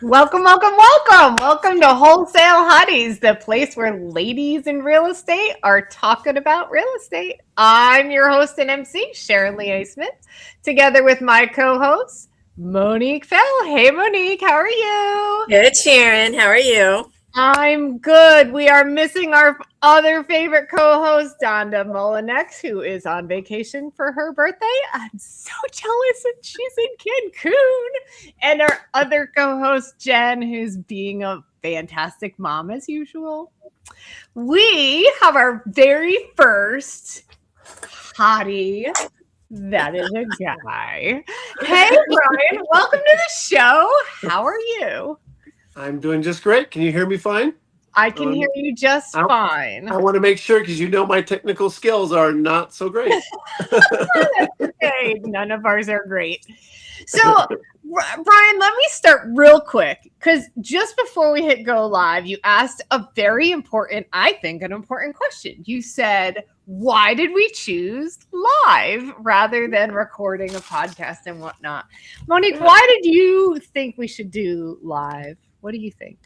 Welcome, welcome, welcome. Welcome to Wholesale Hotties, the place where ladies in real estate are talking about real estate. I'm your host and MC, Sharon Lee Smith, together with my co-host, Monique Fell. Hey, Monique, how are you? Good, Sharon. How are you? I'm good. We are missing our other favorite co-host, Donda Mullinex, who is on vacation for her birthday. I'm so jealous that she's in Cancun. And our other co-host, Jen, who's being a fantastic mom as usual. We have our very first hottie. That is a guy. Hey, Brian, welcome to the show. How are you? I'm doing just great. Can you hear me fine? I can hear you just fine. I want to make sure because my technical skills are not so great. Okay, none of ours are great. So, Brian, let me start real quick because just before we hit go live, you asked a very important, I think, an important question. You said, why did we choose live rather than recording a podcast and whatnot? Monique, why did you think we should do live? What do you think?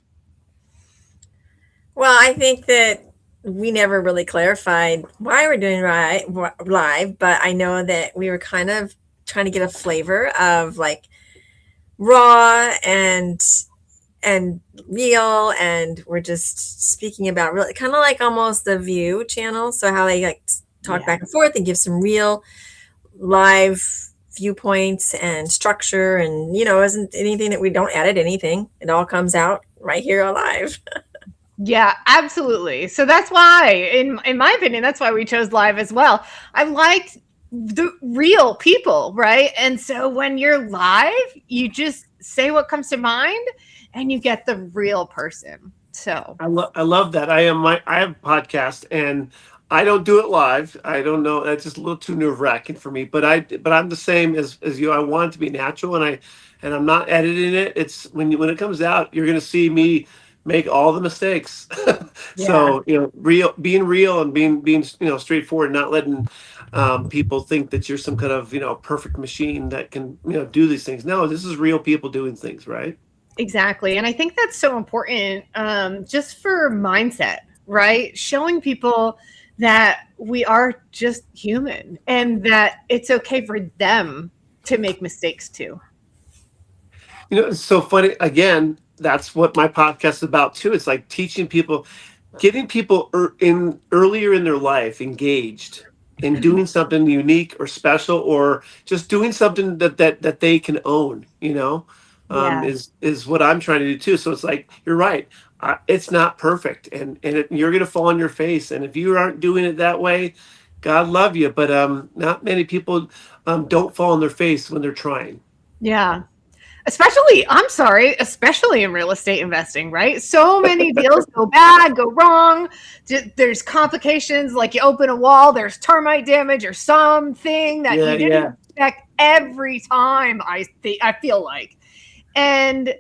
Well, I think that we never really clarified why we're doing live, but I know that we were kind of trying to get a flavor of like raw and real, and we're just speaking about really kind of like almost the View channel. So how they like talk back and forth and give some real live viewpoints and structure, and isn't anything that we don't edit anything. It all comes out right here live. Yeah, absolutely. So that's why, in my opinion, that's why we chose live as well. I liked the real people, right? And so when you're live, you just say what comes to mind and you get the real person. So I love that. I have a podcast and I don't do it live. I don't know. That's just a little too nerve-wracking for me. But I'm the same as you. I want it to be natural, and I'm not editing it. It's when it comes out, you're gonna see me make all the mistakes. So being real and being straightforward, not letting people think that you're some kind of perfect machine that can do these things. No, this is real people doing things, right? Exactly. And I think that's so important just for mindset, right? Showing people that we are just human and that it's okay for them to make mistakes too. It's so funny. Again, that's what my podcast is about too. It's like teaching people, getting people earlier in their life engaged in doing something unique or special, or just doing something that they can own. Is what I'm trying to do too. So it's like you're right. It's not perfect, and you're gonna fall on your face. And if you aren't doing it that way, God love you. But not many people don't fall on their face when they're trying. Yeah. Especially in real estate investing, right? So many deals go bad, go wrong. There's complications, like you open a wall, there's termite damage or something that you didn't expect every time, I feel like. And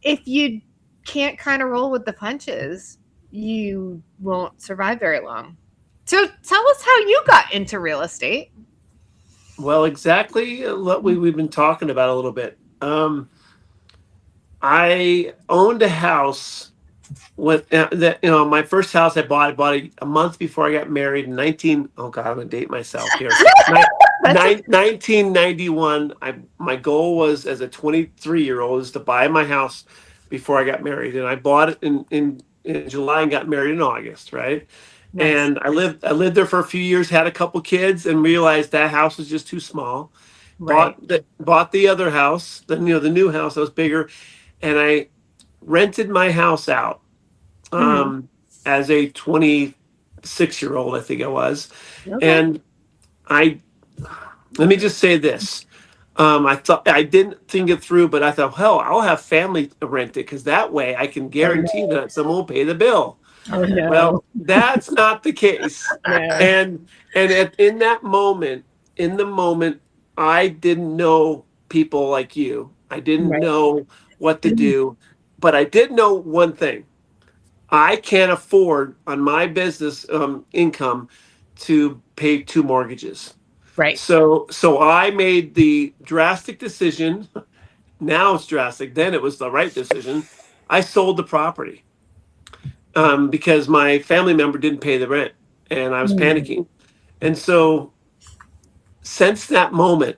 if you can't kind of roll with the punches, you won't survive very long. So tell us how you got into real estate. Well, exactly what we've been talking about a little bit. I owned a house with my first house I bought it a month before I got married in I'm gonna date myself here. 1991. My goal was, as a 23-year-old, is to buy my house before I got married, and I bought it in July and got married in August, right? Nice. And I lived there for a few years, had a couple kids, and realized that house was just too small. Right. Bought the other house, the new house that was bigger, and I rented my house out as a 26-year-old, I think I was. Okay. And let me just say this. I thought, I didn't think it through, but I thought, hell, I'll have family rent it because that way I can guarantee that someone will pay the bill. Oh, no. Well, that's not the case. Yeah. And in the moment, I didn't know people like you. I didn't know what to do, but I did know one thing. I can't afford on my business income to pay 2 mortgages. Right. So I made the drastic decision Now it's drastic. Then it was the right decision. I sold the property because my family member didn't pay the rent, and I was panicking. And so since that moment,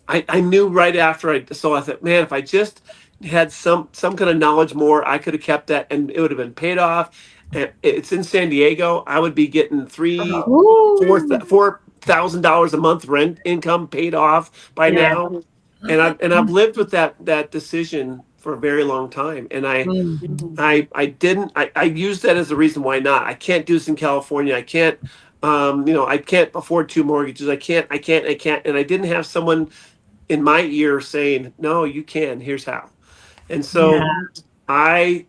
I knew right after I saw, I thought, man, if I just had some kind of knowledge more, I could have kept that, and it would have been paid off. And it's in San Diego. I would be getting $4,000 a month rent income paid off by now. And I've lived with that decision for a very long time. And I used that as a reason why not. I can't do this in California. I can't. I can't afford 2 mortgages. I can't. And I didn't have someone in my ear saying, no, you can, here's how. And so I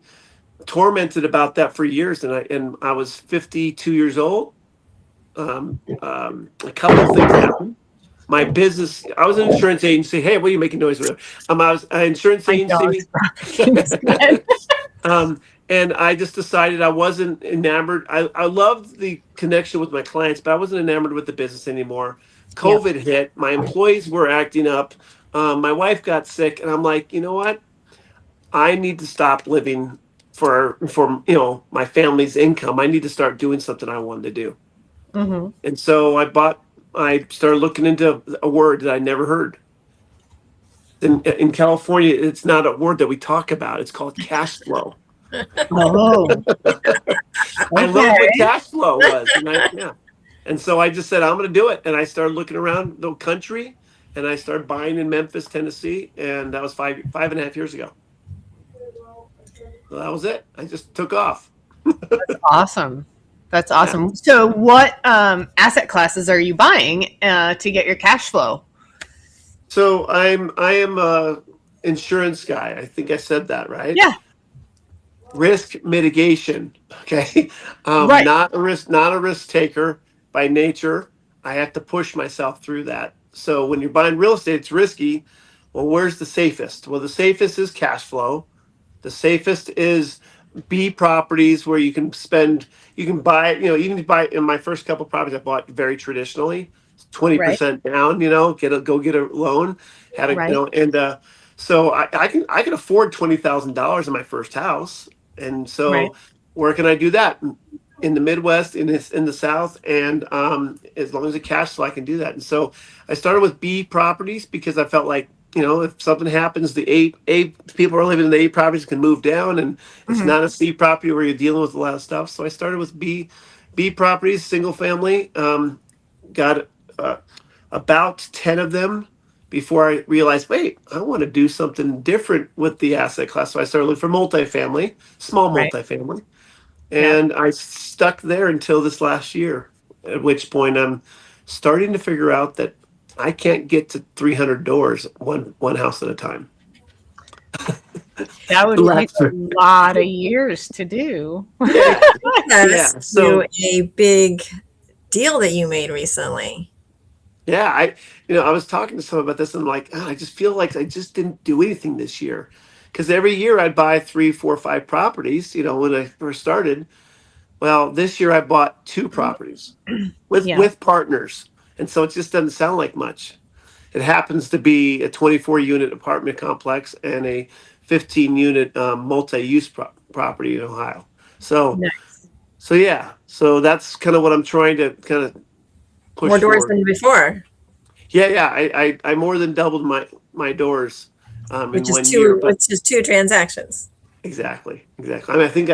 tormented about that for years. And I was 52 years old. A couple of things happened. My business, I was an insurance agency. Hey, what are you making noise with? I was an insurance agency. And I just decided I wasn't enamored. I loved the connection with my clients, but I wasn't enamored with the business anymore. COVID hit. My employees were acting up. My wife got sick, and I'm like, you know what? I need to stop living for my family's income. I need to start doing something I wanted to do. Mm-hmm. And so I started looking into a word that I never heard. In California, it's not a word that we talk about. It's called cash flow. Oh, I love what cash flow was, and so I just said I'm going to do it, and I started looking around the country, and I started buying in Memphis, Tennessee, and that was 5.5 years ago. So that was it. I just took off. That's awesome. That's awesome. Yeah. So, what asset classes are you buying to get your cash flow? So I am a insurance guy. I think I said that right. Yeah. Risk mitigation, okay? Right. Not a risk taker by nature. I have to push myself through that. So when you're buying real estate, it's risky. Well, where's the safest? Well, the safest is cash flow. The safest is B properties where you can buy, in my first couple properties I bought very traditionally, 20% down, get a loan, so I can afford $20,000 in my first house. And so where can I do that? In the Midwest, in the South, and as long as the cash flow, I can do that. And so I started with B properties because I felt like, if something happens, the A people are living in the A properties can move down, and it's not a C property where you're dealing with a lot of stuff. So I started with B properties, single family, got about 10 of them before I realized, wait, I want to do something different with the asset class. So I started looking for multifamily, small multifamily. And I stuck there until this last year, at which point I'm starting to figure out that I can't get to 300 doors one house at a time. That would take a lot of years to do. So a big deal that you made recently. Yeah, I was talking to someone about this, and I'm like, I just feel like I just didn't do anything this year, because every year I'd buy 3, 4, 5 properties. When I first started, well, this year I bought 2 properties with partners, and so it just doesn't sound like much. It happens to be a 24-unit apartment complex and a 15-unit multi-use property in Ohio. So, so that's kind of what I'm trying to kind of push more doors forward. than before. Yeah. I more than doubled my doors which in is 1 year. Which is 2 transactions. Exactly. I mean, I think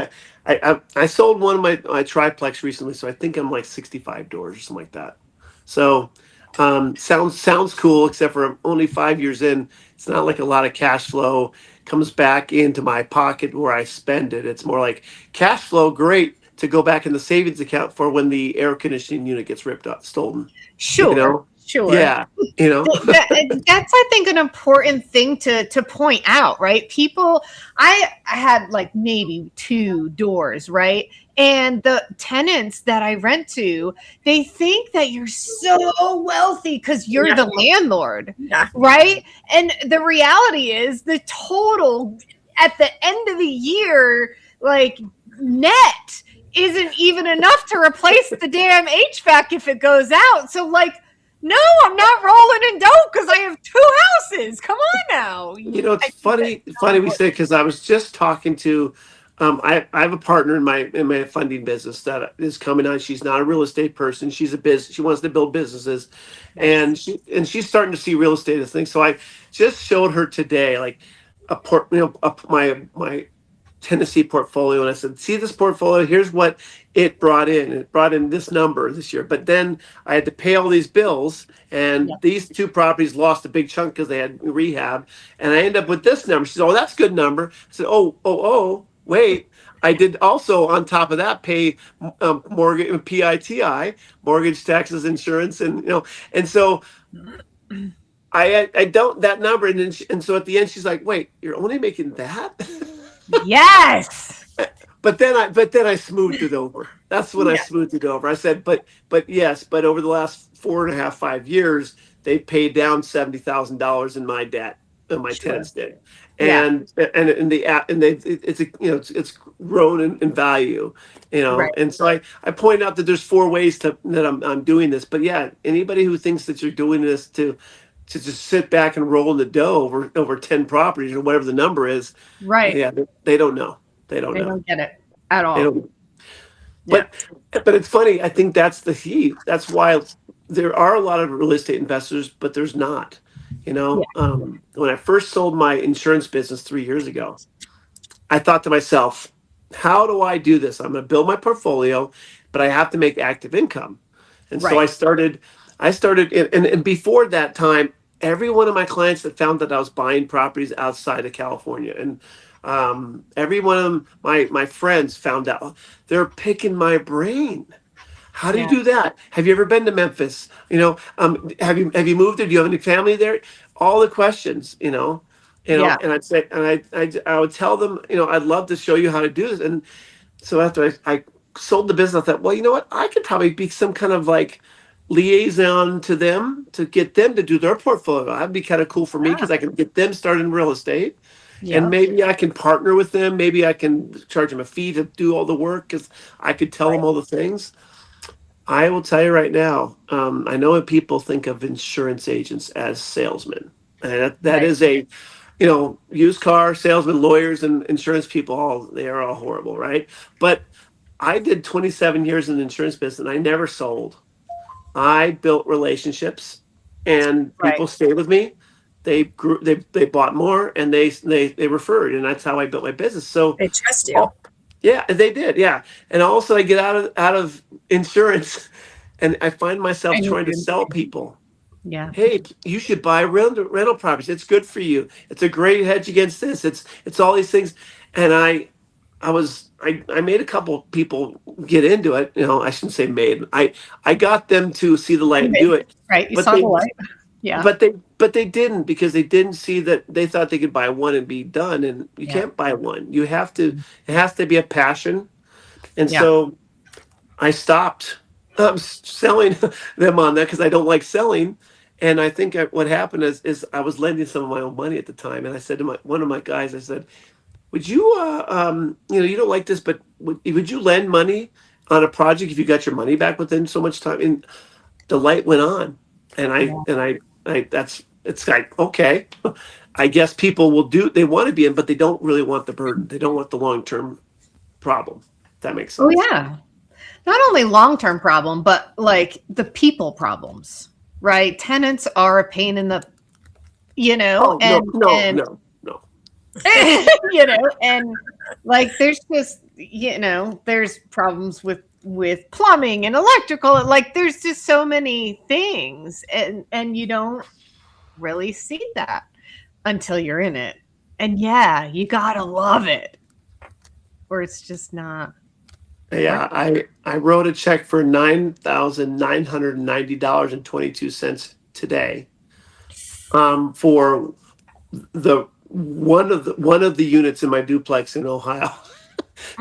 I sold one of my triplex recently, so I think I'm like 65 doors or something like that. So sounds cool, except for I'm only 5 years in. It's not like a lot of cash flow comes back into my pocket where I spend it. It's more like cash flow, great, to go back in the savings account for when the air conditioning unit gets stolen. Sure. Sure. Yeah. That's, I think, an important thing to point out, right? People, I had like maybe 2 doors, right? And the tenants that I rent to, they think that you're so wealthy because you're the landlord, right? And the reality is the total at the end of the year, like net, isn't even enough to replace the damn HVAC if it goes out. So like, No, I'm not rolling in dough because I have 2 houses. Come on now. You know, it's I think that's funny we say, because I was just talking to, I have a partner in my funding business that is coming on. She's not a real estate person. She's a business. She wants to build businesses, nice. and she's starting to see real estate as things. So I just showed her today, like my Tennessee portfolio, and I said, "See this portfolio? Here's what it brought in. It brought in this number this year, but then I had to pay all these bills, and Yeah. these two properties lost a big chunk because they had rehab, and I end up with this number." She said, "Oh, that's a good number." I said, "Oh, wait." I did also, on top of that, pay mortgage, PITI, mortgage, taxes, insurance, and so I don't that number, and and so at the end she's like, "Wait, you're only making that?" Yes. But then I smoothed it over. That's when I Yeah. smoothed it over. I said, but yes, but over the last 4.5, 5 years, they paid down $70,000 in my debt, and my Sure. tenants did, Yeah. and they it's a, it's grown in value, Right. and so I point out that there's 4 ways that I'm doing this. But yeah, anybody who thinks that you're doing this to just sit back and roll in the dough over 10 properties or whatever the number is, Right. yeah, they don't know. They don't They know. don't get it at They all. don't. Yeah. But it's funny. I think that's the key. That's why there are a lot of real estate investors, but there's not. Yeah. When I first sold my insurance business 3 years ago, I thought to myself, how do I do this? I'm going to build my portfolio, but I have to make active income. And so Right. I started, and before that time, every one of my clients that found that I was buying properties outside of California, and every one of them, my friends found out, they're picking my brain. How do you Yeah. do that? Have you ever been to Memphis? Have you moved there? Do you have any family there? All the questions, Yeah. and I'd say, and I would tell them, I'd love to show you how to do this. And so after I sold the business, I thought, well, you know what? I could probably be some kind of like liaison to them to get them to do their portfolio. That'd be kind of cool for me Ah, because I can get them started in real estate, and yeah. maybe I can partner with them. Maybe I can charge them a fee to do all the work because I could tell them Right. all the things. I will tell you right now, I know that people think of insurance agents as salesmen. And that Right. is used car salesmen, lawyers, and insurance people, they are all horrible, right? But I did 27 years in the insurance business, and I never sold. I built relationships, and Right. people stayed with me. They grew, they bought more, and they referred, and that's how I built my business. So, They trust you. oh, yeah, they did, yeah. And also, I get out of insurance, and I find myself And you trying to do. sell people. Yeah. Hey, you should buy rental properties. It's good for you. It's a great hedge against this. It's all these things, and I made a couple people get into it. I shouldn't say made. I got them to see the light and do it, Right. You but saw the they light. Yeah. but they didn't, because they didn't see that. They thought they could buy one and be done, and you Yeah. can't buy one. You have to. It has to be a passion, and Yeah. so I stopped selling them on that because I don't like selling. And I think what happened is I was lending some of my own money at the time, and I said to one of my guys, I said, "Would you, you don't like this, but would you lend money on a project if you got your money back within so much time?" And the light went on, and I Yeah. and I that's it's like, okay, I guess people will do. They want to be in, but they don't really want the burden. They don't want the long term problem. If that makes Oh sense. yeah. Not only long-term problem, but like the people problems, right? Tenants are a pain in the, Oh, no, no, and no, no. and like there's just, there's problems with plumbing and electrical. Like there's just so many things, and you don't really see that until you're in it. And yeah, you gotta love it, or it's just not worth Yeah, it. I wrote a check for $9,990.22 today, for the one of the units in my duplex in Ohio,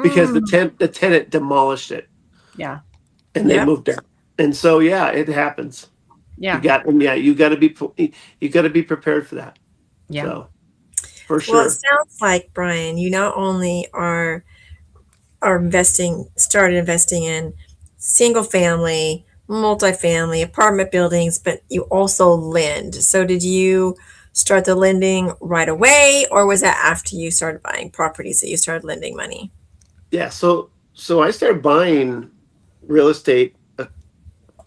because the Mm, tenant demolished it, yeah, and they Yep. moved out. And so yeah, it happens. yeah, You got to be prepared for that. yeah. So for Well, it sure. sounds like, Brian, you not only started investing in single family, multifamily apartment buildings, but you also lend. So did you start the lending right away, or was that after you started buying properties that you started lending money? Yeah, so I started buying real estate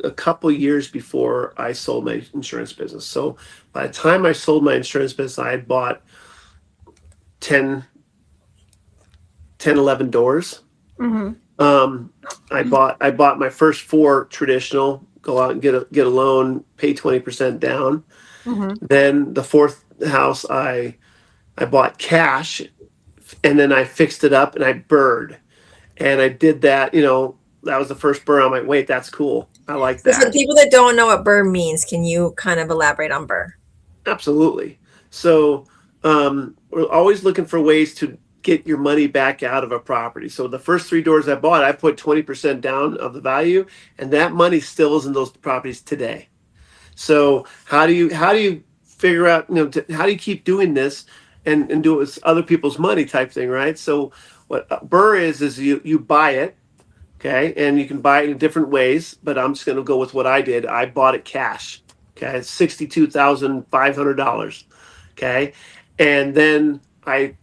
a couple years before I sold my insurance business. So by the time I sold my insurance business, I had bought 10, 10, 11 doors. Mm-hmm. I bought my first four traditional, go out and get a loan, pay 20% down. Mm-hmm. Then the fourth house I bought cash, and then I fixed it up and I burred. And I did that, that was the first burr. I'm like, wait, that's cool. I like So for the that. people that don't know what BRRRR means, can you kind of elaborate on BRRRR? Absolutely. So we're always looking for ways to get your money back out of a property. So the first three doors I bought, I put 20% down of the value, and that money still is in those properties today. So how do you figure out, how do you keep doing this and do it with other people's money type thing, right? So what BRRRR is you buy it, okay, and you can buy it in different ways, but I'm just going to go with what I did. I bought it cash, okay, it's $62,500, okay, and then I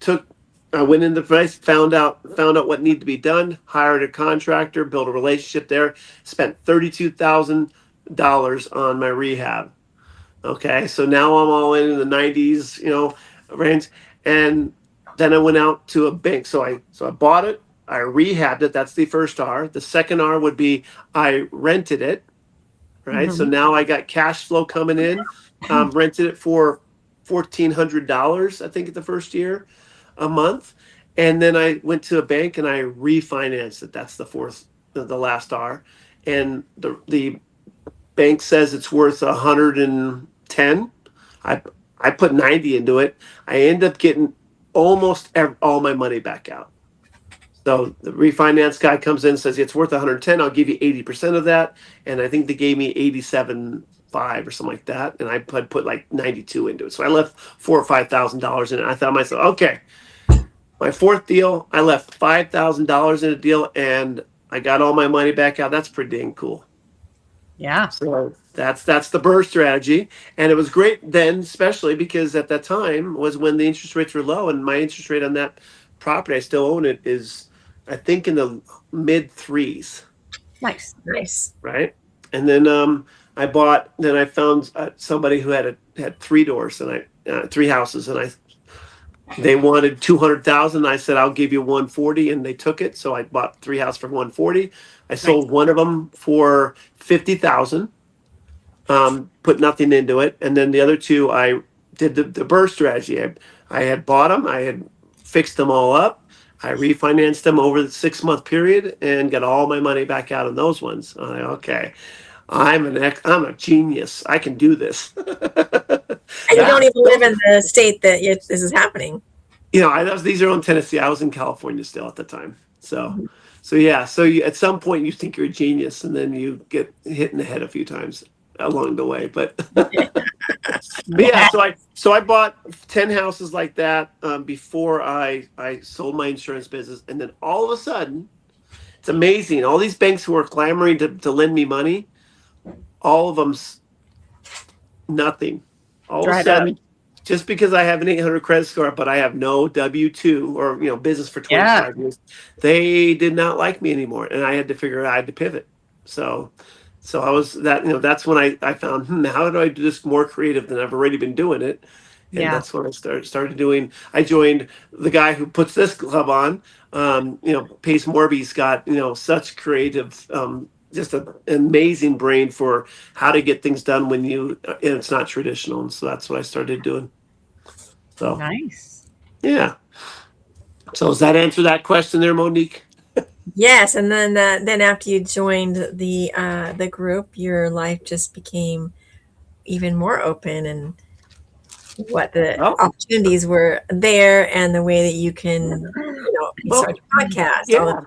went in the price, found out what needed to be done, hired a contractor, built a relationship there, spent $32,000 on my rehab. Okay, so now I'm all in the 90s, range, and then I went out to a bank. So I bought it, I rehabbed it. That's the first R. The second R would be I rented it, right? So Mm-hmm. now I got cash flow coming in. Rented it for $1,400, I think, the first year, a month, and then I went to a bank and I refinanced it. That's the last R, and the bank says it's worth 110. I put 90 into it. I end up getting almost all my money back out. So the refinance guy comes in and says it's worth 110. I'll give you 80% of that, and I think they gave me 87.5 or something like that, and I put like 92 into it. So I left $4,000 or $5,000 in it. I thought to myself, okay, my fourth deal, I left $5,000 in a deal, and I got all my money back out. That's pretty dang cool. Yeah. So that's the BRRRR strategy, and it was great then, especially because at that time was when the interest rates were low, and my interest rate on that property, I still own it, is I think in the mid threes, Nice. Nice. right? And then I found somebody who had three doors and three houses, and they wanted 200,000. I said I'll give you 140, and they took it. So I bought three houses for 140. I sold one of them for 50,000. Put nothing into it, and then the other two I did the BRRRR strategy. I had bought them, I had fixed them all up, I refinanced them over the 6 month period, and got all my money back out on those ones. I'm like, okay, I'm a genius. I can do this. And you don't even live in the state that this is happening. These are in Tennessee. I was in California still at the time. So yeah. So at some point you think you're a genius, and then you get hit in the head a few times along the way. But, but yeah. So I bought 10 houses like that before I sold my insurance business, and then all of a sudden, it's amazing. All these banks who are clamoring to lend me money, all of them nothing. All of a sudden, just because I have an 800 credit score, but I have no W-2 or business for 25 years, they did not like me anymore, and I had to pivot. So I was that's when I found how do I do this more creative than I've already been doing it, and that's when I started doing. I joined the guy who puts this club on. Pace Morby's got such creative. Just an amazing brain for how to get things done when it's not traditional, and so that's what I started doing. So nice. Yeah. So does that answer that question there, Monique? Yes, and then after you joined the group, your life just became even more open, and what the opportunities were there, and the way that you can start a podcast. Yeah.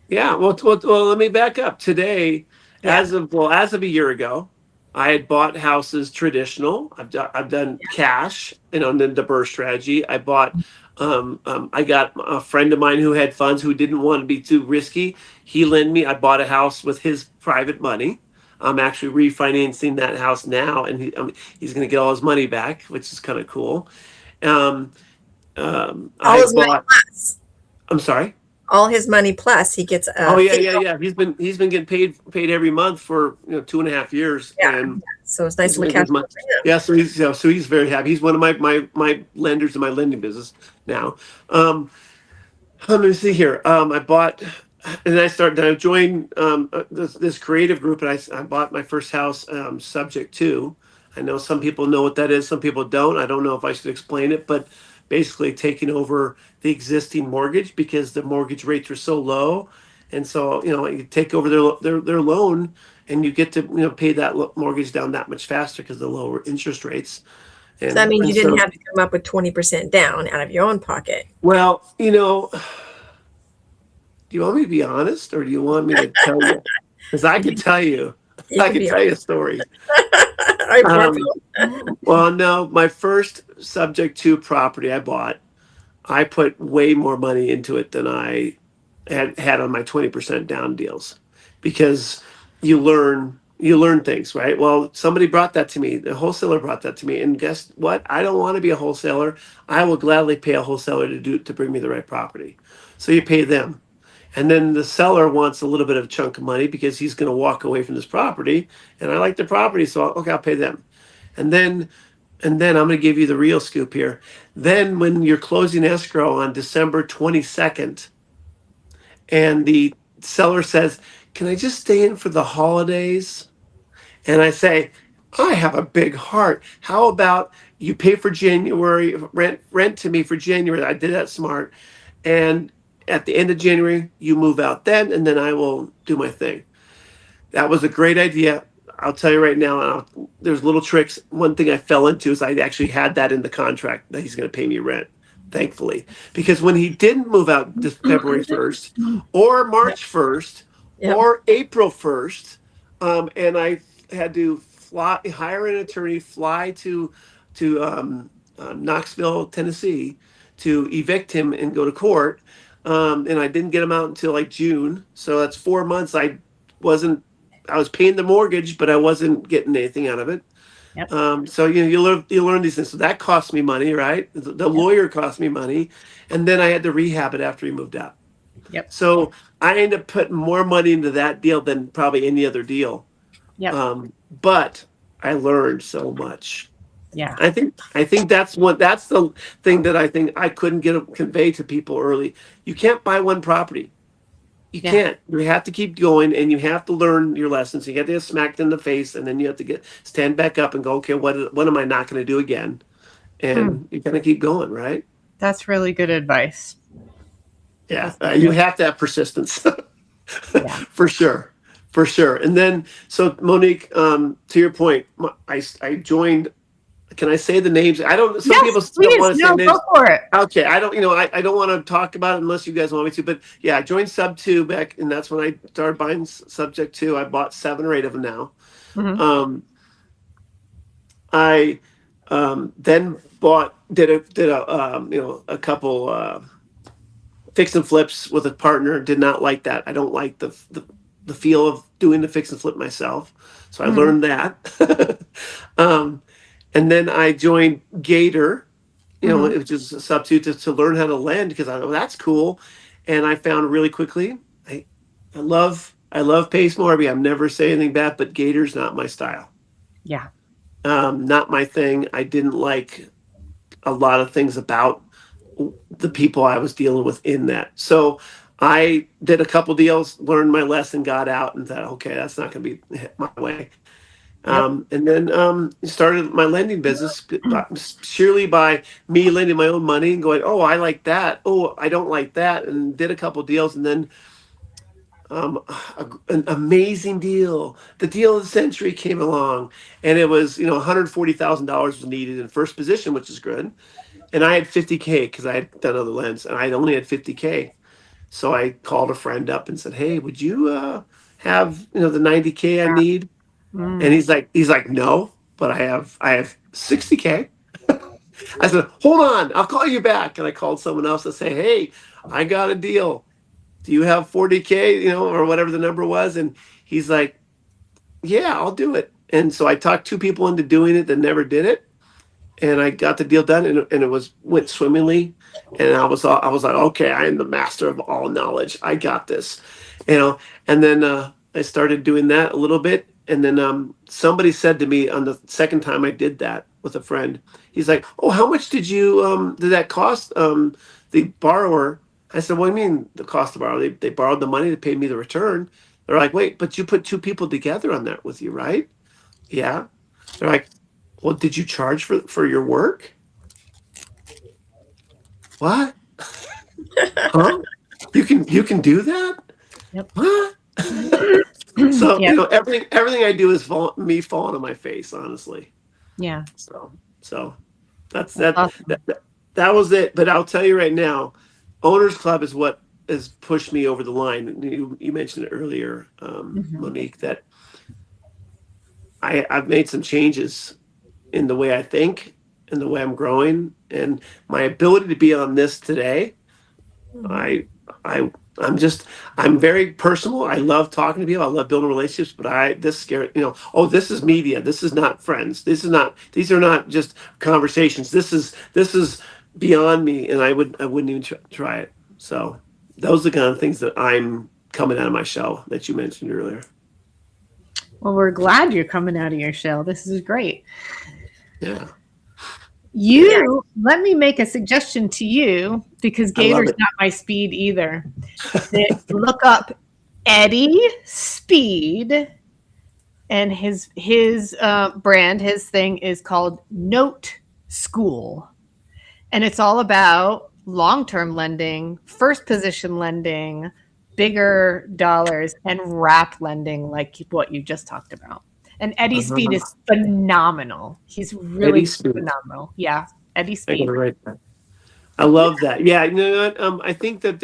Yeah. Well, let me back up. Today, as of a year ago, I had bought houses traditional. I've done cash, and then the BRRRR strategy. I bought. I got a friend of mine who had funds who didn't want to be too risky. He lent me. I bought a house with his private money. I'm actually refinancing that house now, and he's going to get all his money back, which is kind of cool. Um, All I his money bought. plus. I'm sorry. All his money plus he gets Oh a yeah, fee. yeah, yeah. He's been getting paid every month for 2.5 years, Yeah. and So it's nice he's little making cash his money. flow for him. Yeah, so he's very happy. He's one of my lenders in my lending business now. Um, Let me see here. I bought, and I joined this creative group, and I bought my first house, subject to. I know some people know what that is, some people don't. I don't know if I should explain it, but basically taking over the existing mortgage because the mortgage rates are so low, and so you take over their loan, and you get to pay that mortgage down that much faster because the lower interest rates, So that means and you didn't so have to come up with 20% down out of your own pocket. well, do you want me to be honest, or do you want me to tell you? Because I could tell you, You I can could be tell you a story. all right, Um, well, no, my first subject to property I bought, I put way more money into it than I had on my 20% down deals, because you learn things, right? Well, somebody brought that to me. The wholesaler brought that to me, and guess what? I don't want to be a wholesaler. I will gladly pay a wholesaler to bring me the right property. So you pay them. And then the seller wants a little bit of a chunk of money because he's going to walk away from this property. And I like the property, so okay, I'll pay them. And then I'm going to give you the real scoop here. Then when you're closing escrow on December 22nd, and the seller says, "Can I just stay in for the holidays?" And I say, "I have a big heart. How about you pay for January rent to me for January?" I did that smart. And at the end of January, you move out then, and then I will do my thing. That was a great idea. I'll tell you right now, there's little tricks. One thing I fell into is I actually had that in the contract that he's going to pay me rent, thankfully. Because when he didn't move out this February 1st or Yep. March 1st Yep. or April 1st, and I had to hire an attorney, fly to Knoxville, Tennessee, to evict him and go to court. And I didn't get him out until like June. So that's 4 months. Wasn't I was paying the mortgage, but I wasn't getting anything out of it. Yep. So you learn these things. So that cost me money, right? The lawyer cost me money, and then I had to rehab it after he moved out. Yep. So I ended up putting more money into that deal than probably any other deal. Yep. But I learned so much. Yeah. I think that's the thing that I think I couldn't convey to people early. You can't buy one property. You Yeah. can't. You have to keep going, and you have to learn your lessons. You have to get smacked in the face, and then you have to stand back up and go, okay, what am I not going to do again? And you kind of keep going, right? That's really good advice. Yeah, you have to have persistence, Yeah. for sure, for sure. And then, so Monique, to your point, I joined. Can I say the names? I don't. Some people don't want to say names. Go for it. Okay, I don't. I don't want to talk about it unless you guys want me to. But yeah, I joined Sub 2 back, and that's when I started buying Subject 2. I bought 7 or 8 of them now. Mhm. I then did a couple fix and flips with a partner. Did not like that. I don't like the feel of doing the fix and flip myself. So I learned that. And then I joined Gator, it was just a substitute to learn how to lend, because I thought, well, that's cool. And I found really quickly, I love Pace Morby. I'm never saying anything bad, but Gator's not my style. Yeah. Not my thing. I didn't like a lot of things about the people I was dealing with in that. So I did a couple deals, learned my lesson, got out, and thought, okay, that's not going to be my way. And then started my lending business surely by me lending my own money and going, oh, I like that. Oh, I don't like that. And did a couple deals. And then an amazing deal. The deal of the century came along, and it was, $140,000 was needed in first position, which is good. And I had 50K because I had done other lends, and I only had 50K. So I called a friend up and said, hey, would you have, the 90K I need? And he's like, no, but I have 60K. I said, hold on, I'll call you back. And I called someone else to say, hey, I got a deal. Do you have 40K, or whatever the number was? And he's like, yeah, I'll do it. And so I talked two people into doing it that never did it, and I got the deal done, and it went swimmingly. And I was like, okay, I am the master of all knowledge. I got this, you know. And then I started doing that a little bit, and then somebody said to me on the second time I did that with a friend, he's like, "Oh, how much did that cost the borrower?" I said, "What do you mean the cost of borrow? They borrowed the money to pay me the return." They're like, "Wait, but you put two people together on that with you, right?" Yeah. They're like, "Well, did you charge for your work?" What? Huh? You can do that? Yep. What? So Yeah. everything I do is me falling on my face, honestly. Yeah. So that's That's that, awesome. that was it. But I'll tell you right now, Owners Club is what has pushed me over the line. You mentioned it earlier, Mhm. Monique, that I've made some changes in the way I think and the way I'm growing, and my ability to be on this today. Mhm. I I I'm very personal. I love talking to people. I love building relationships, but this scare, oh, this is media. This is not friends. These are not just conversations. This is beyond me, and I wouldn't even try it. So those are the kind of things that I'm coming out of my shell that you mentioned earlier. Well, we're glad you're coming out of your shell. This is great. Yeah, Yeah. Let me make a suggestion to you because I love Gator's it. not my speed either. Look up Eddie Speed, and his brand, his thing is called Note School, and it's all about long-term lending, first position lending, bigger dollars, and wrap lending, like what you just talked about. And Eddie Speed Uh, is phenomenal. He's Eddie really Smith. phenomenal. Yeah, Eddie I Speed. gotta write that. I love that. Yeah, you know what? I think that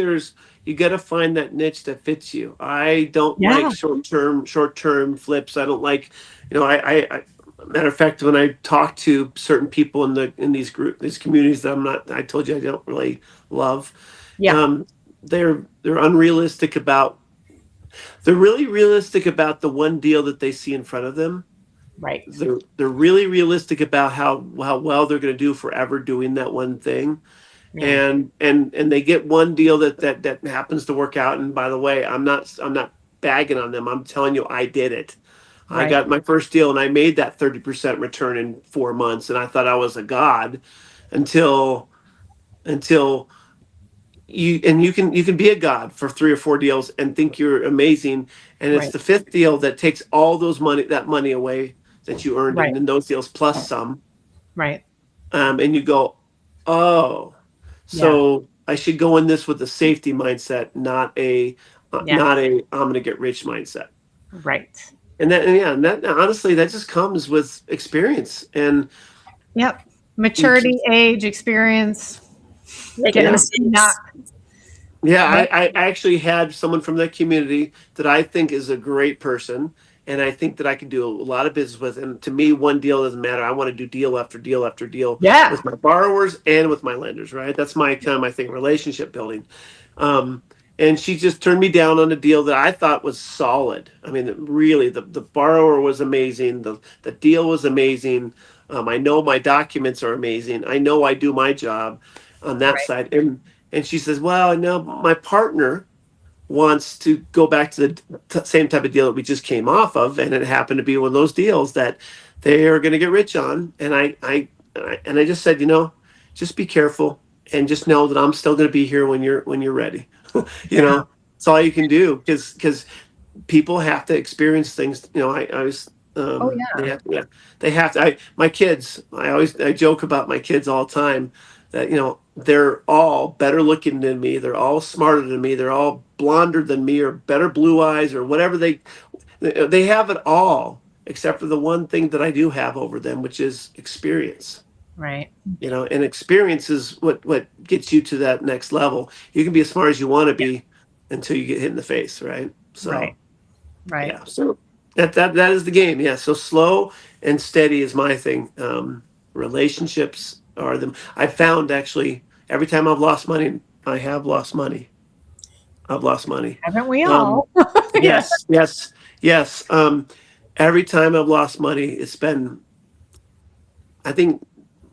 you got to find that niche that fits you. I don't like Yeah, short term flips. I don't like, matter of fact, when I talk to certain people in these communities that I told you I don't really love, yeah, um, they're unrealistic about. They're really realistic about the one deal that they see in front of them. right, They're really realistic about how well they're going to do forever doing that one thing, yeah, and they get one deal that happens to work out. And by the way, I'm not bagging on them. I'm telling you, I did it. I right, got my first deal and I made that 30% return in 4 months, and I thought I was a god until you can be a god for 3 or 4 deals and think you're amazing, and it's right, the fifth deal that takes all that money away that you earned right, in those deals plus some, right. and you go, oh, Yeah, so I should go in this with a safety mindset, yeah, not a I'm going to get rich mindset. right. And that honestly, that just comes with experience. And Yep. you Maturity, age, experience, Making getting yeah, mistakes. knocked. yeah, Yep. I actually had someone from that community that I think is a great person, and I think that I can do a lot of business with. And to me, one deal doesn't matter. I want to do deal after deal after deal Yeah. with my borrowers and with my lenders. Right? That's my kind of my thing, relationship building. Um, and she just turned me down on a deal that I thought was solid. I mean, really, the borrower was amazing. The deal was amazing. I know my documents are amazing. I know I do my job on that Right. side. And she says, "Well, no, my partner wants to go back to the same type of deal that we just came off of, and it happened to be one of those deals that they are going to get rich on." And I just said, just be careful and just know that I'm still going to be here when you're ready. you Yeah. know, it's all you can do because people have to experience things. I was Oh yeah. they have to. My kids. I joke about my kids all the time that they're all better looking than me. They're all smarter than me. They're all blonder than me or better blue eyes or whatever they have it all except for the one thing that I do have over them, which is experience. Right. And experience is what gets you to that next level. You can be as smart as you want to Yeah. be until you get hit in the face, right? Right. So Right. yeah, so that is the game. Yeah, so slow and steady is my thing. Relationships are them. I found actually every time I've lost money, I have lost money. I've lost money. Haven't we Um, all? Yeah. yes, yes, yes. every time I've lost money, it's been, I think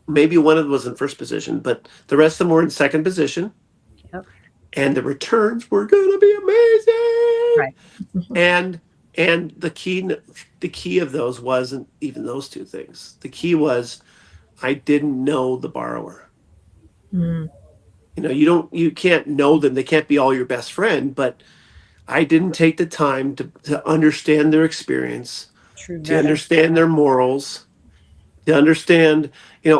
maybe one of them was in first position, but the rest of them were in second position. Yep. And the returns were going to be amazing. Right. And the key of those wasn't even those two things. The key was I didn't know the borrower. Mm. You can't know them. They can't be all your best friend, but I didn't take the time to understand their experience, True to understand their morals, to understand,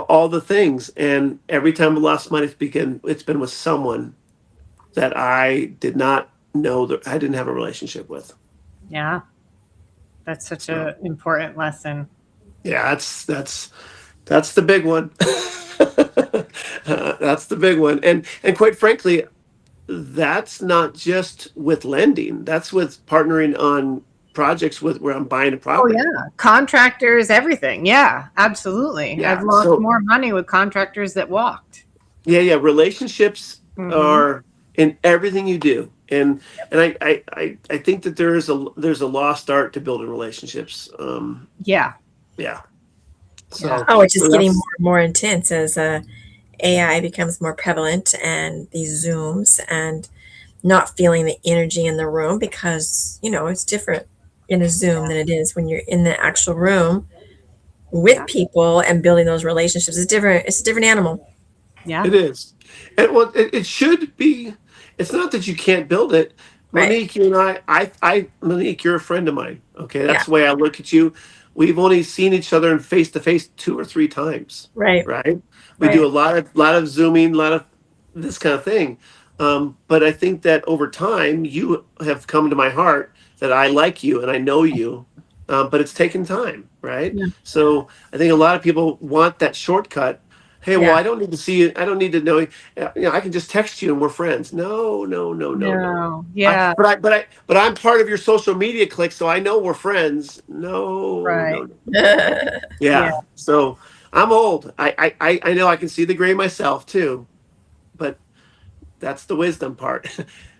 all the things. And every time I lost money, it's been with someone that I did not know, that I didn't have a relationship with. Yeah. That's such an important lesson. Yeah, that's the big one. That's the big one. And quite frankly, that's not just with lending. That's with partnering on projects where I'm buying a property. Oh yeah, contractors, everything. Yeah, absolutely. Yeah, I've lost more money with contractors that walked. Yeah. Relationships Mhm. are in everything you do, and I think that there's a lost art to building relationships. Yeah. So, it's just getting more and more intense as AI becomes more prevalent, and these Zooms, and not feeling the energy in the room, because it's different in a Zoom than it is when you're in the actual room with people and building those relationships. It's different. It's a different animal. Yeah, it is. And it should be. It's not that you can't build it. Right. Monique, you and Monique, you're a friend of mine. Okay, that's the way I look at you. We've only seen each other in face to face 2 or 3 times. Right. We do a lot of Zooming, a lot of this kind of thing. But I think that over time, you have come to my heart, that I like you and I know you, but it's taken time, right? Yeah. So I think a lot of people want that shortcut. Hey, well, I don't need to see you. I don't need to know you. I can just text you and we're friends. No. Yeah. But I'm part of your social media clique, so I know we're friends. No. Right. Yeah. So I'm old. I know I can see the gray myself too, but that's the wisdom part.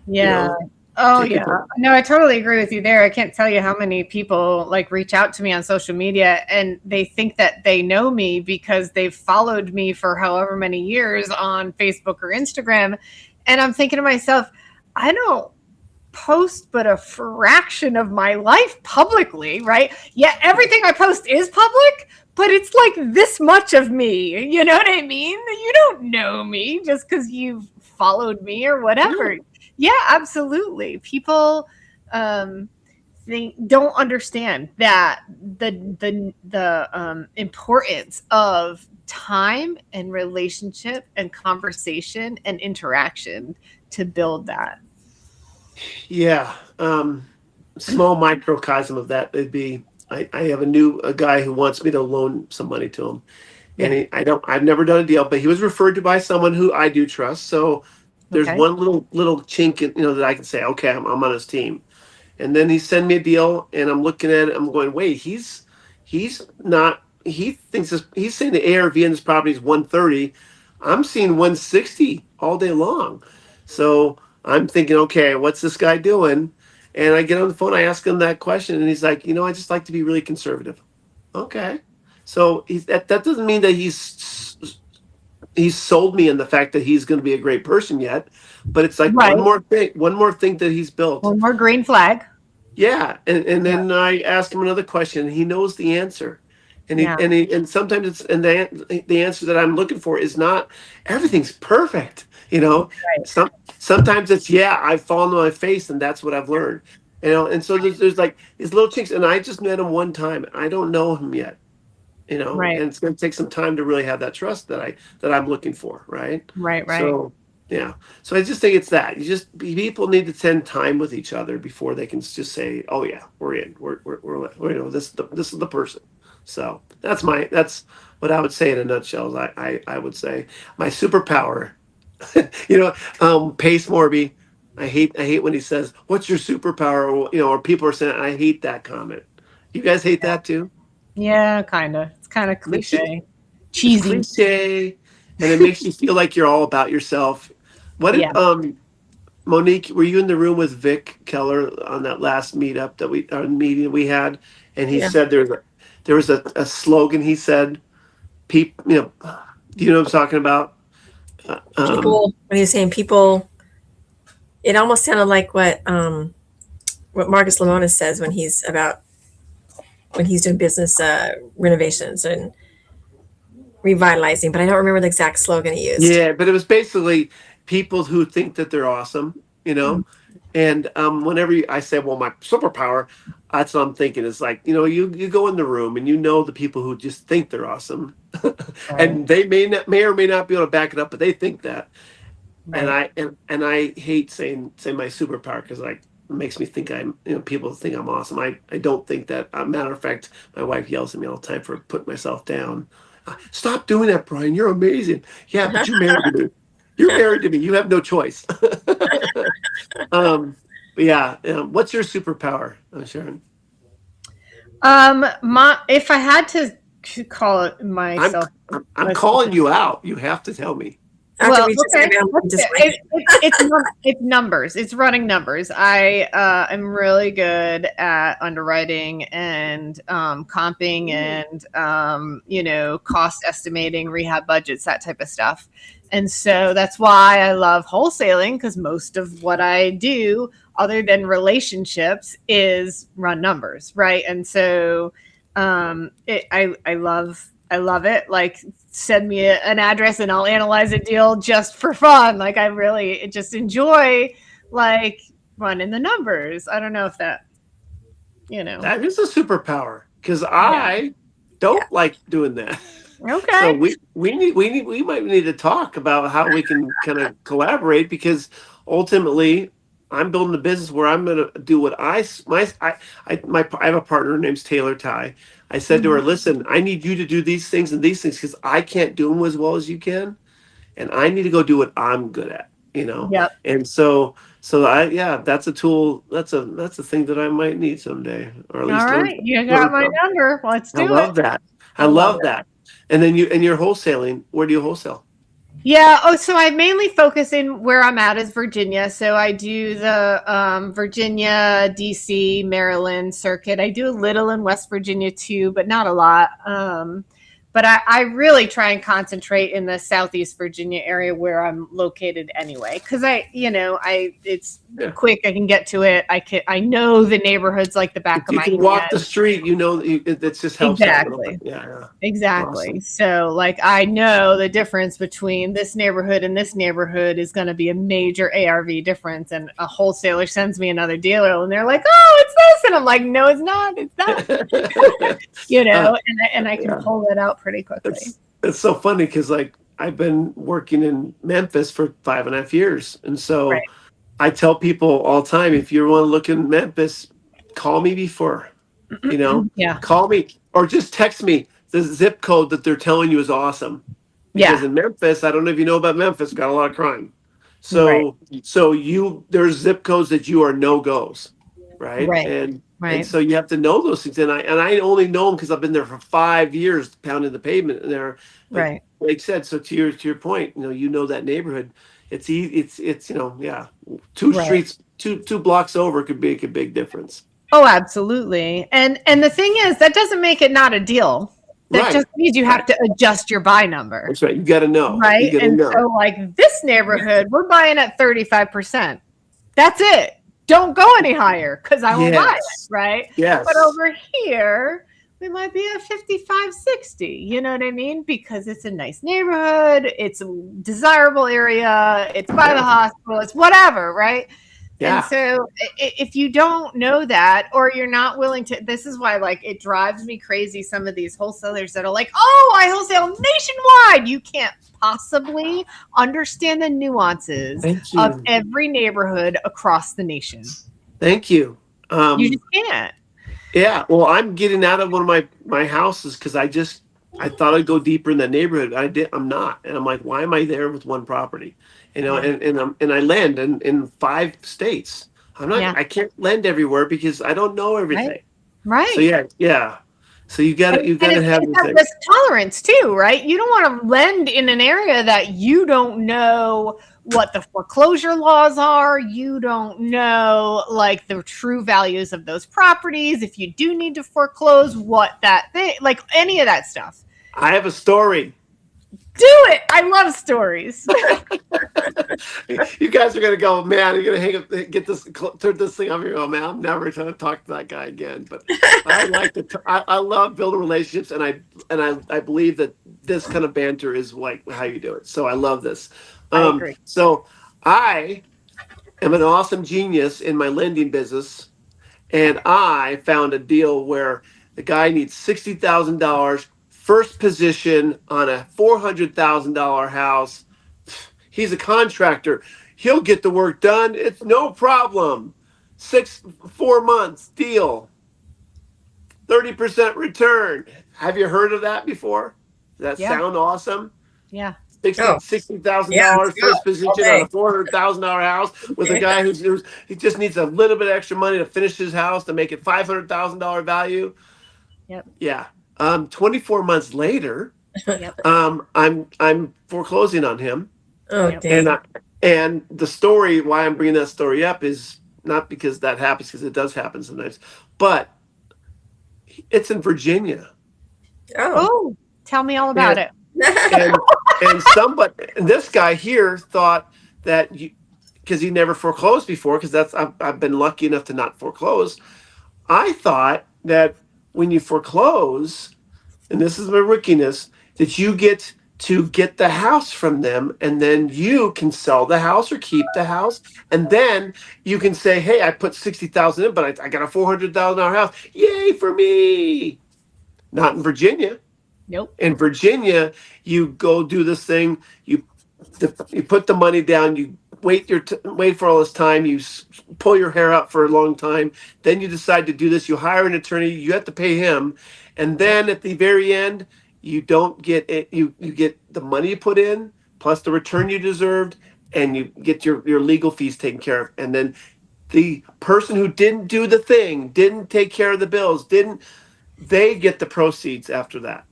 Yeah. Oh yeah. No, I totally agree with you there. I can't tell you how many people reach out to me on social media and they think that they know me because they've followed me for however many years on Facebook or Instagram. And I'm thinking to myself, I don't post but a fraction of my life publicly, right? Yeah, everything I post is public, but it's this much of me. You know what I mean? You don't know me just because you've followed me or whatever. Yeah, absolutely. People don't understand that the importance of time and relationship and conversation and interaction to build that. Yeah. Small microcosm of that would be, I have a guy who wants me to loan some money to him. And I've never done a deal, but he was referred to by someone who I do trust. So there's one little chink in, that I can say, okay, I'm on his team. And then he sent me a deal and I'm looking at it. I'm going, wait, he's not, he thinks he's saying the ARV in this property is 130. I'm seeing 160 all day long. So I'm thinking, okay, what's this guy doing? And I get on the phone, I ask him that question, and he's like, I just like to be really conservative. Okay. So that doesn't mean that he's sold me in the fact that he's going to be a great person yet, but it's one more thing that he's built. One more green flag. Yeah. And then I ask him another question, and he knows the answer. And sometimes the answer that I'm looking for is not everything's perfect. Sometimes it's, I've fallen on my face and that's what I've learned, and so there's these little chinks, and I just met him one time. I don't know him yet, and it's going to take some time to really have that trust that I'm looking for. Right. So, so I just think it's that people need to spend time with each other before they can just say, oh yeah, we're in, we're this is the person. So that's what I would say in a nutshell. I would say my superpower, Pace Morby. I hate when he says, "What's your superpower?" Or people are saying, I hate that comment. You guys hate that too? Yeah, kind of. It's kind of cliche, cheesy, and it makes you feel like you're all about yourself. What did Monique, were you in the room with Vic Keller on that last meeting we had? And he Yeah. said there was a slogan. He said, "People, do you know what I'm talking about?" People, when he's saying people, it almost sounded like what Marcus Lemonis says when he's doing business renovations and revitalizing, but I don't remember the exact slogan he used. Yeah, but it was basically people who think that they're awesome, And whenever I say, well, my superpower, that's what I'm thinking. Is like, you go in the room and the people who just think they're awesome, and they may or may not be able to back it up, but they think that. Right. And I hate saying my superpower because like it makes me think people think I'm awesome. I don't think that. Matter of fact, my wife yells at me all the time for putting myself down. Stop doing that, Brian. You're amazing. Yeah, but you're married to me. You're married to me. You have no choice. But yeah. What's your superpower, Sharon? If I had to call it myself, I'm calling you out. You have to tell me. Well, okay. It's numbers. It's running numbers. I am really good at underwriting and comping and cost estimating, rehab budgets, that type of stuff. And so that's why I love wholesaling, because most of what I do, other than relationships, is run numbers, right? And so I love it. Like, send me an address and I'll analyze a deal just for fun. Like, I really just enjoy like running the numbers. I don't know if that, that is a superpower because I don't like doing that. Okay. So we might need to talk about how we can kind of collaborate, because ultimately I'm building a business where I'm going to do what I have a partner named Taylor Ty. I said to her, listen, I need you to do these things and these things because I can't do them as well as you can. And I need to go do what I'm good at, Yep. And so that's a tool. That's a thing that I might need someday, or at least. All right. You got my number. Let's do it. I love that. I love that. And then you're wholesaling. Where do you wholesale? Yeah. Oh, so I mainly focus in where I'm at is Virginia. So I do the Virginia, DC, Maryland circuit. I do a little in West Virginia too, but not a lot. But I really try and concentrate in the Southeast Virginia area where I'm located anyway, because it's quick. I can get to it. I know the neighborhoods like the back of my hand. You can walk the street. It just helps. Exactly. Yeah. Exactly. Awesome. So like, I know the difference between this neighborhood and this neighborhood is going to be a major ARV difference. And a wholesaler sends me another dealer and they're like, oh, it's this. And I'm like, no, it's not. It's that. And I can pull that out pretty quickly. It's so funny because like I've been working in Memphis for 5.5 years. And so I tell people all the time, if you want to look in Memphis, call me before, call me or just text me the zip code that they're telling you is awesome. Because in Memphis, I don't know if you know about Memphis, got a lot of crime. So there's zip codes that you are no-goes, right? And so you have to know those things. And I only know them because I've been there for 5 years pounding the pavement there. But like I said, so to your point, you know that neighborhood. It's easy. It's two streets, two blocks over could make a big difference. Oh, absolutely. And the thing is, that doesn't make it not a deal. That just means you have to adjust your buy number. That's right. You got to know. Right. And so like this neighborhood, we're buying at 35%. That's it. Don't go any higher because I will buy it. Right. Yes. But over here, we might be at 55, 60. You know what I mean? Because it's a nice neighborhood. It's a desirable area. It's by the hospital. It's whatever. Right. Yeah. And so if you don't know that, or you're not willing to, this is why like it drives me crazy. Some of these wholesalers that are like, oh, I wholesale nationwide. You can't possibly understand the nuances of every neighborhood across the nation. Thank you. You just can't. Yeah. Well, I'm getting out of one of my houses because I thought I'd go deeper in that neighborhood. I'm not. And I'm like, why am I there with one property? And I lend in 5 states. I'm not. I can't lend everywhere because I don't know everything. Right. So yeah. So you got to And have it's this that thing. risk tolerance too, right? You don't want to lend in an area that you don't know what the foreclosure laws are. You don't know like the true values of those properties. If you do need to foreclose, what that thing, like any of that stuff. I have a story. Do it. I love stories. You guys are gonna go, man. You're gonna hang up, turn this thing off. You go, man. I'm never gonna talk to that guy again. But I like to. I love building relationships, and I believe that this kind of banter is like how you do it. So I love this. I agree. So I am an awesome genius in my lending business, and I found a deal where the guy needs $60,000, first position on a $400,000 house. He's a contractor. He'll get the work done. It's no problem. 4 months deal. 30% return. Have you heard of that before? Does that sound awesome? Yeah. $60,000 first position on a $400,000 house with a guy who's he just needs a little bit extra money to finish his house to make it $500,000 value. Yep. Yeah. 24 months later, Yep. I'm foreclosing on him. Oh, dang. And the story, why I'm bringing that story up, is not because that happens, because it does happen sometimes, but it's in Virginia. Oh, tell me all about it. And this guy here thought that because he never foreclosed before, because I've been lucky enough to not foreclose. I thought that when you foreclose, and this is my rookiness, that you get to get the house from them, and then you can sell the house or keep the house, and then you can say, "Hey, I put 60,000 in, but I got a $400,000 house. Yay for me!" Not in Virginia. Nope. In Virginia, you go do this thing. You put the money down. You wait for all this time. You pull your hair out for a long time. Then you decide to do this. You hire an attorney. You have to pay him, and then at the very end, you don't get it. You get the money you put in plus the return you deserved, and you get your legal fees taken care of. And then the person who didn't do the thing, didn't take care of the bills, they get the proceeds after that.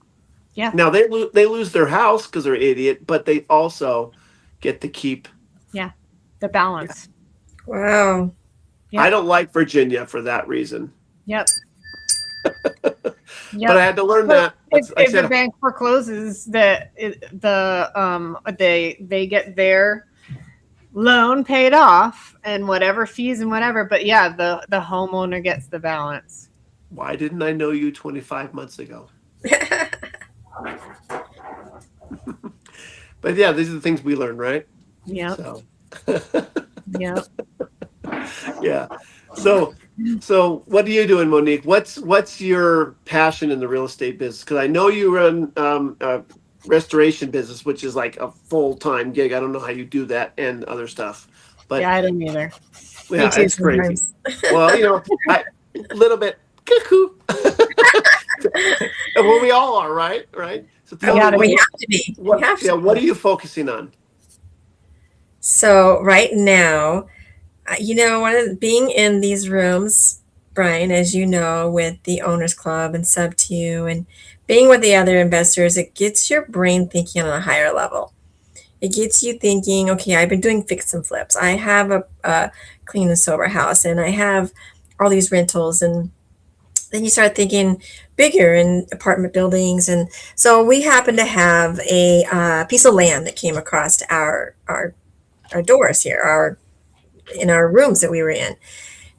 Yeah. Now they lose their house because they're an idiot, but they also get to keep. Yeah, the balance. Wow. Yep. I don't like Virginia for that reason. Yep. But I had to learn that. If the bank forecloses, they get their loan paid off and whatever fees and whatever. But yeah, the homeowner gets the balance. Why didn't I know you 25 months ago? But yeah, these are the things we learn, right? Yeah. So. Yeah. Yeah. So what are you doing, Monique? What's your passion in the real estate business? Because I know you run a restoration business, which is like a full-time gig. I don't know how you do that and other stuff. But yeah, I don't either. Yeah, it's crazy. Well, a little bit cuckoo. Well, we all are, right? So tell me, we have to be. What are you focusing on? So right now, being in these rooms, Brian, as you know, with the Owners Club and Sub 2 and being with the other investors, it gets your brain thinking on a higher level. It gets you thinking, okay, I've been doing fix and flips. I have a clean and sober house, and I have all these rentals. And then you start thinking bigger in apartment buildings. And so we happen to have a piece of land that came across our doors here, in our rooms that we were in.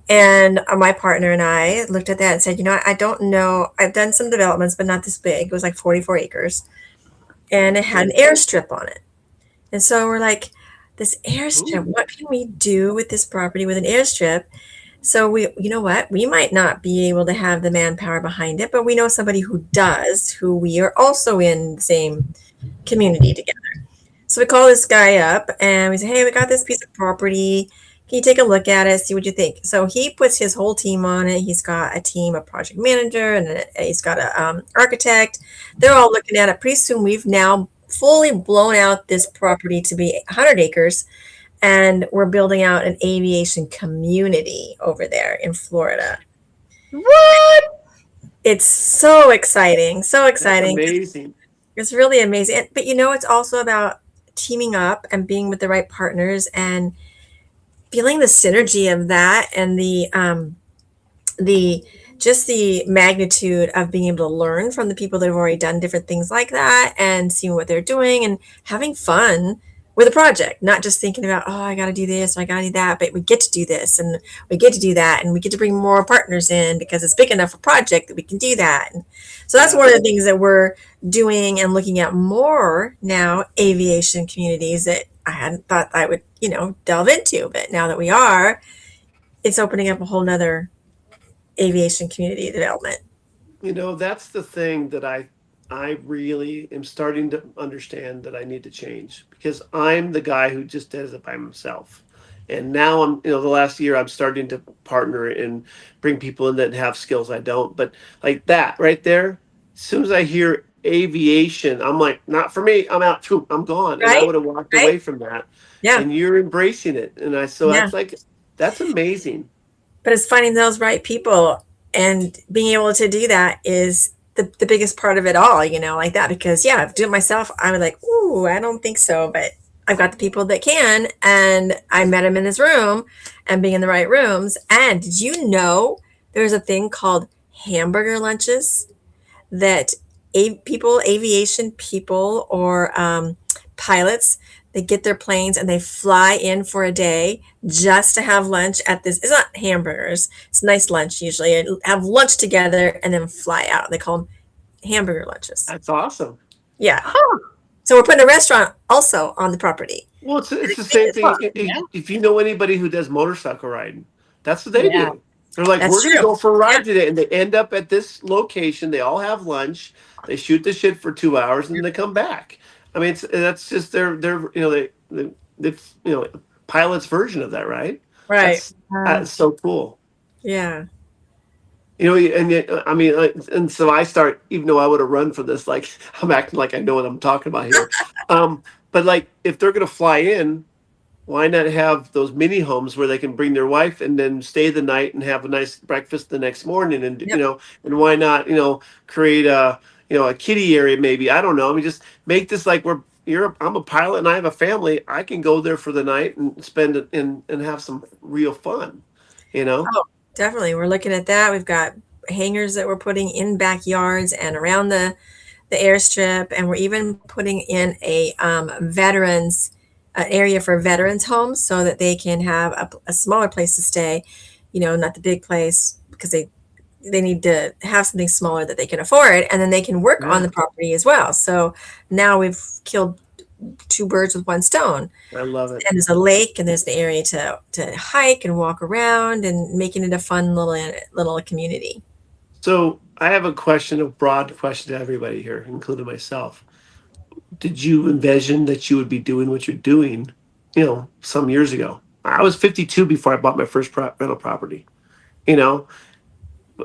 And my partner and I looked at that and said, I don't know. I've done some developments, but not this big. It was like 44 acres. And it had an airstrip on it. And so we're like, this airstrip, what can we do with this property with an airstrip? So we might not be able to have the manpower behind it, but we know somebody who does, who we are also in the same community together. So we call this guy up and we say, hey, we got this piece of property. Can you take a look at it, see what you think? So he puts his whole team on it. He's got a team, a project manager, and he's got an architect. They're all looking at it. Pretty soon we've now fully blown out this property to be 100 acres, and we're building out an aviation community over there in Florida. What? It's so exciting. So That's exciting. amazing. It's really amazing. But you know, it's also about teaming up and being with the right partners and feeling the synergy of that and the just the magnitude of being able to learn from the people that have already done different things like that and seeing what they're doing and having fun with a project, not just thinking about, oh, I got to do this or I got to do that, but we get to do this and we get to do that and we get to bring more partners in because it's big enough a project that we can do that. And so that's Yeah. one of the things that we're doing and looking at more now, aviation communities that I hadn't thought I would, delve into, but now that we are, it's opening up a whole nother aviation community development. That's the thing that I really am starting to understand that I need to change because I'm the guy who just does it by himself. And now the last year I'm starting to partner and bring people in that have skills I don't. But like that right there, as soon as I hear aviation, I'm like, not for me. I'm out too. I'm gone. And I Right? would have walked Right? away from that. Yeah. And you're embracing it. So Yeah. that's amazing. But it's finding those right people and being able to do that is the biggest part of it all, like that. Because yeah, if I do it myself, I would like, ooh, I don't think so. But I've got the people that can, and I met them in this room and being in the right rooms. And did you know there's a thing called hamburger lunches that aviation people or pilots, they get their planes and they fly in for a day just to have lunch at this. It's not hamburgers. It's nice lunch usually. And have lunch together and then fly out. They call them hamburger lunches. That's awesome. Yeah. Huh. So we're putting a restaurant also on the property. Well, it's the same thing. Yeah. If you know anybody who does motorcycle riding, that's what they Yeah. do. They're like, That's we're going to true. go for a ride Yeah. today. And they end up at this location. They all have lunch. They shoot the shit for 2 hours and then they come back. I mean, that's just they pilot's version of that, right? Right. That's so cool. Yeah. And yet, I mean, and so I start, even though I would have run for this, like I'm acting like I know what I'm talking about here. But like, if they're going to fly in, why not have those mini homes where they can bring their wife and then stay the night and have a nice breakfast the next morning? And, Yep. and why not, create a kiddie area, maybe, I don't know. I mean, just make this like I'm a pilot and I have a family. I can go there for the night and spend it and have some real fun, Oh, definitely. We're looking at that. We've got hangars that we're putting in backyards and around the airstrip, and we're even putting in a veterans area for veterans homes so that they can have a smaller place to stay. Not the big place because they need to have something smaller that they can afford, and then they can work on the property as well. So now we've killed two birds with one stone. I love it. And there's a lake, and there's the area to hike and walk around, and making it a fun little community. So I have a broad question to everybody here, including myself. Did you envision that you would be doing what you're doing, some years ago? I was 52 before I bought my first rental property, you know,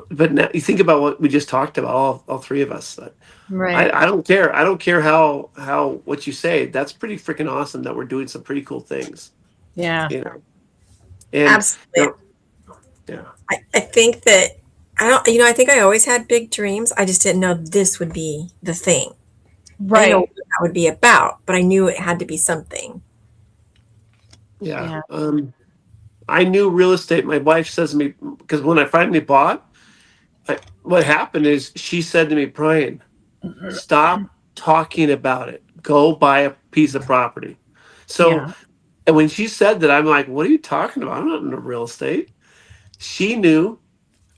but now you think about what we just talked about, all three of us. Right. I don't care. I don't care how what you say. That's pretty freaking awesome that we're doing some pretty cool things, Yeah. And Absolutely. Yeah. I think that I think I always had big dreams. I just didn't know this would be the thing. I didn't know Right. what that would be about, but I knew it had to be something. Yeah. I knew real estate. My wife says to me, because when I finally bought, what happened is she said to me, Brian, stop talking about it. Go buy a piece of property. So, Yeah. and when she said that, I'm like, what are you talking about? I'm not into real estate. She knew.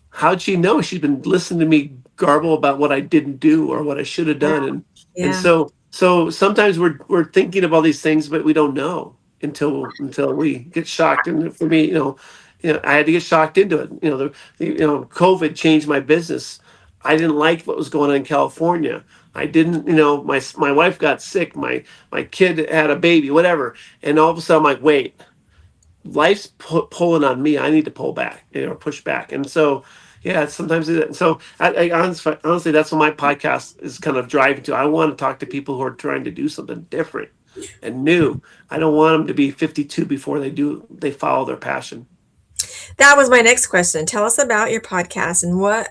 How'd she know? She's been listening to me garble about what I didn't do or what I should have done. And Yeah. so sometimes we're thinking of all these things, but we don't know until we get shocked. And for me, I had to get shocked into it. COVID changed my business. I didn't like what was going on in California. I didn't, my wife got sick. My kid had a baby, whatever. And all of a sudden, I'm like, wait, life's pulling on me. I need to pull back, push back. And so, yeah, sometimes so I honestly, that's what my podcast is kind of driving to. I want to talk to people who are trying to do something different and new. I don't want them to be 52 before they follow their passion. That was my next question. Tell us about your podcast and what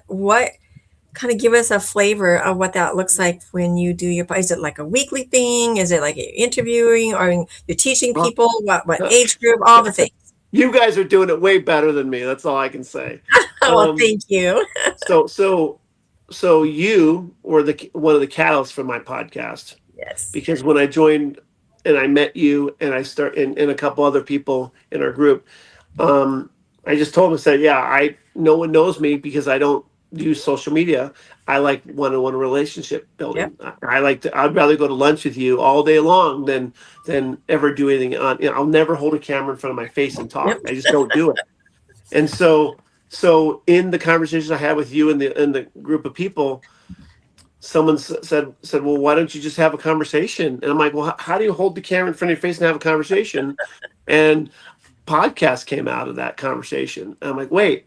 kind of give us a flavor of what that looks like when you do your, is it like a weekly thing? Is it like you're interviewing or you're teaching Well, people what age group, all the things? you guys are doing it way better than me. That's all I can say. Well, thank you. So you were one of the catalysts for my podcast, Yes. because when I joined and I met you and and a couple other people in our group, I just told them, I said, yeah, no one knows me because I don't use social media. I like one-on-one relationship building. Yep. I'd rather go to lunch with you all day long than ever do anything on, I'll never hold a camera in front of my face and talk. Yep. I just don't do it. And so in the conversations I had with you and the group of people, someone said, well, why don't you just have a conversation? And I'm like, well, how do you hold the camera in front of your face and have a conversation? And podcast came out of that conversation. And I'm like, wait,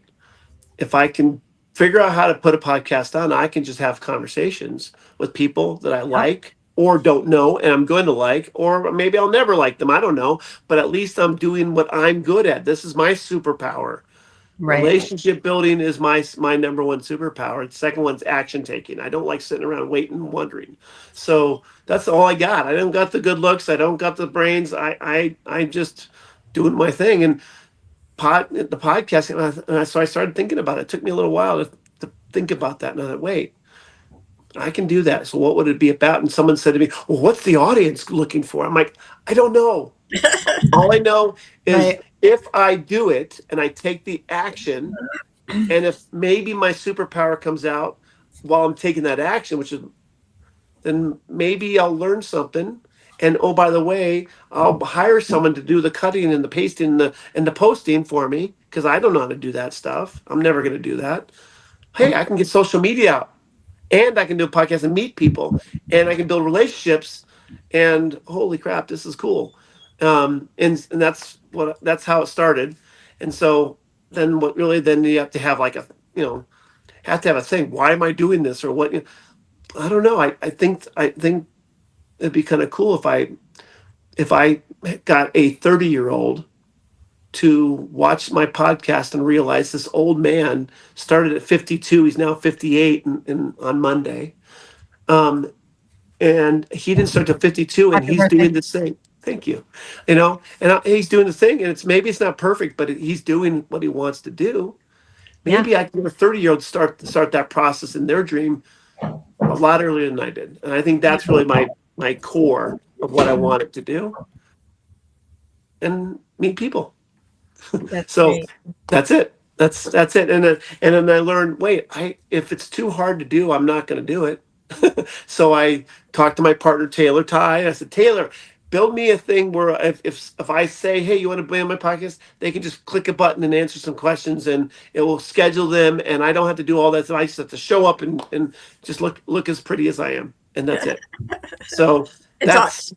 if I can figure out how to put a podcast on, I can just have conversations with people that I like or don't know and I'm going to like, or maybe I'll never like them. I don't know. But at least I'm doing what I'm good at. This is my superpower. Right. Relationship building is my number one superpower. The second one's action taking. I don't like sitting around waiting and wondering. So that's all I got. I don't got the good looks. I don't got the brains. I just doing my thing. And the podcast, so I started thinking about it. It took me a little while to think about that. And I thought, wait, I can do that. So what would it be about? And someone said to me, well, what's the audience looking for? I'm like, I don't know. All I know is Right. if I do it and I take the action, and if maybe my superpower comes out while I'm taking that action, then maybe I'll learn something. And oh, by the way, I'll hire someone to do the cutting and the pasting and the posting for me because I don't know how to do that stuff. I'm never going to do that. Hey, I can get social media out, and I can do a podcast and meet people, and I can build relationships. And holy crap, this is cool. And that's how it started. And so then then you have to have like have to have a thing. Why am I doing this or what? I don't know. I think it'd be kind of cool if I got a 30-year-old to watch my podcast and realize this old man started at 52. He's now 58 on Monday. And he didn't start till 52 and Happy he's birthday. doing this thing. Thank you. And he's doing the thing and maybe it's not perfect, but he's doing what he wants to do. Maybe I can get a 30-year-old start that process in their dream a lot earlier than I did. And I think that's really my core of what I wanted to do. And meet people. That's So great. that's it. That's it. And then I learned, wait, if it's too hard to do, I'm not going to do it. So I talked to my partner Taylor Ty. I said, Taylor, build me a thing where if I say, hey, you want to be on my podcast, they can just click a button and answer some questions, and it will schedule them, and I don't have to do all that. So I just have to show up and just look as pretty as I am, and that's it. So that's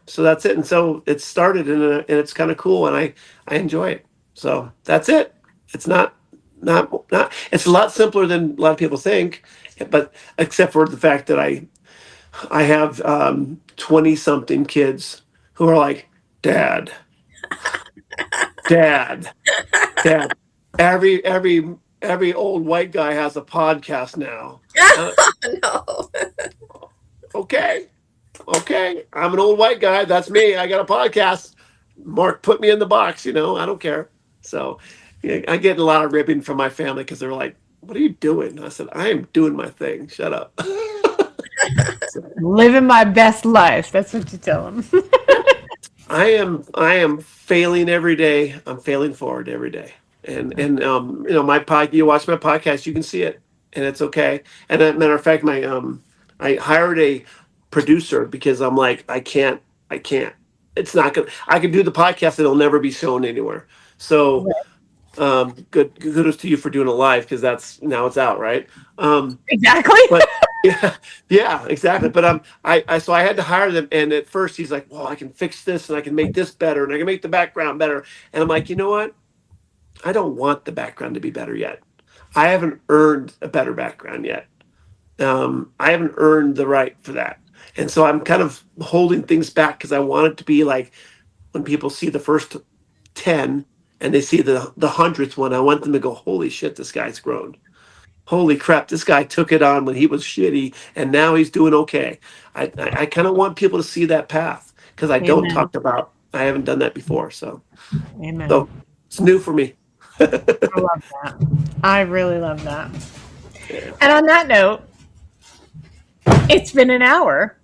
so that's it. And so it started, and it's kind of cool, and I enjoy it. So that's it. It's not. It's a lot simpler than a lot of people think, but except for the fact that I have 20-something kids who are like, Dad. Every old white guy has a podcast now. No. Okay. I'm an old white guy. That's me. I got a podcast. Mark, put me in the box. I don't care. So I get a lot of ribbing from my family because they're like, what are you doing? I said, I am doing my thing. Shut up. Living my best life. That's what you tell them. I am failing every day. I'm failing forward every day. And my you watch my podcast, you can see it, and it's okay. And as a matter of fact, I hired a producer because I'm like, I can't. It's not gonna. I can do the podcast, and it'll never be shown anywhere. So, kudos to you for doing it live because now it's out, right? Exactly. But yeah, exactly. But so I had to hire them, and at first he's like, well, I can fix this, and I can make this better, and I can make the background better. And I'm like, you know what? I don't want the background to be better yet. I haven't earned a better background yet. I haven't earned the right for that. And so I'm kind of holding things back because I want it to be like when people see the first 10 and they see the 100th one, I want them to go, holy shit, this guy's grown. holy crap, this guy took it on when he was shitty and now he's doing okay. I kind of want people to see that path because I don't Amen. I haven't done that before. So Amen. it's new for me. I love that. I really love that. Yeah. And on that note, it's been an hour.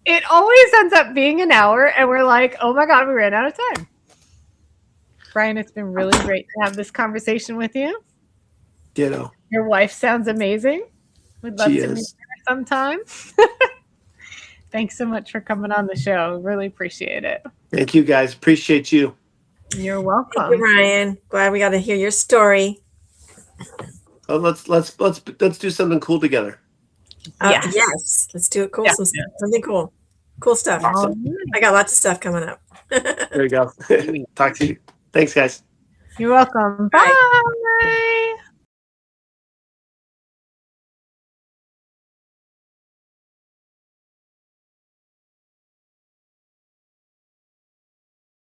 It always ends up being an hour, and we're like, oh my God, we ran out of time. Brian, it's been really great to have this conversation with you. Ditto. Your wife sounds amazing. We'd love to meet her sometime. Thanks so much for coming on the show. Really appreciate it. Thank you, guys. Appreciate you. You're welcome. Thank you, Ryan. Glad we got to hear your story. Oh, let's do something cool together. Yes, let's do it. Cool, something cool, cool stuff. I got lots of stuff coming up. There you go. Talk to you. Thanks, guys. You're welcome. Bye.